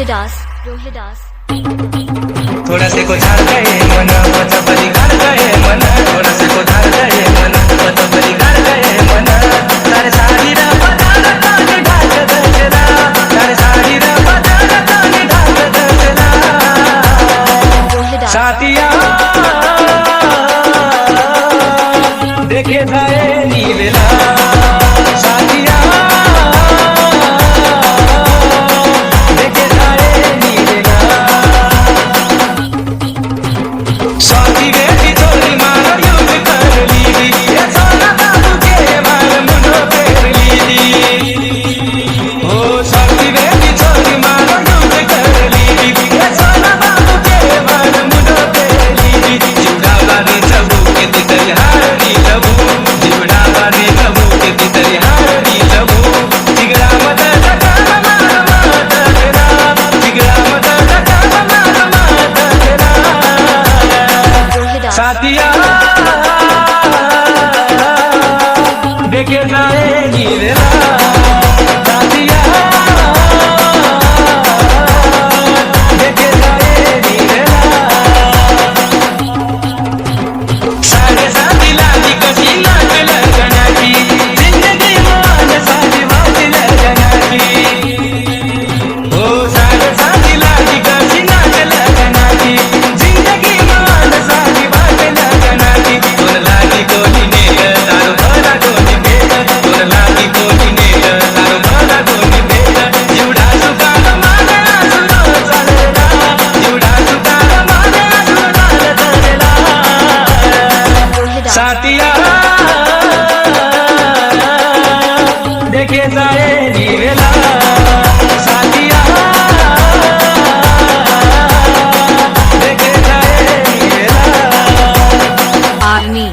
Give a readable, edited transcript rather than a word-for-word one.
रोहिदास थोड़ा से को झाड़ गए मन पता बलि गाड़ गए मन थोड़ा से को झाड़ गए मन पता बलि गाड़ गए मन तारे साड़ी रा बदार काने ढाक दचला तारे साड़ी रा बदार काने ढाक दचला साथिया देखे जाए नीवेला साथिया देखे जाए नीवेला साथी बेटी चोरी मार युग कर लीदी ये सोना बाबू के मार मुनो फेर लीदी ओ साथी बेटी चोरी मार युग कर लीदी ये सोना बाबू के मार मुनो फेर लीदी जिवड़ा वाली सबू के तितरी हारी लबू जिवड़ा वाली सबू के तितरी हारी लबू जिगरा मत लगा मार मात तेरा जिगरा मत लगा मार मात तेरा साथिया देखे जाए नीवेला साथिया देखे जाए नीवेला सारे साथी लाली कशी नाच लगनाची जिंदगी मान सारी बात लगनाची ओ सारे साथी लाली कशी नाच लगनाची जिंदगी मान सारी बात लगनाची तोर लागी कोणी नेट तारो भला कोणी भेट तोर लागी कोणी नेट तारो भला कोणी भेट जीवडा सुकाल मागे आसुरो चालेला जीवडा सुकाल मागे आसुरो चालेला साथिया देखे जाए नीवेला साथिया देखे जाए नीवेला आर्मी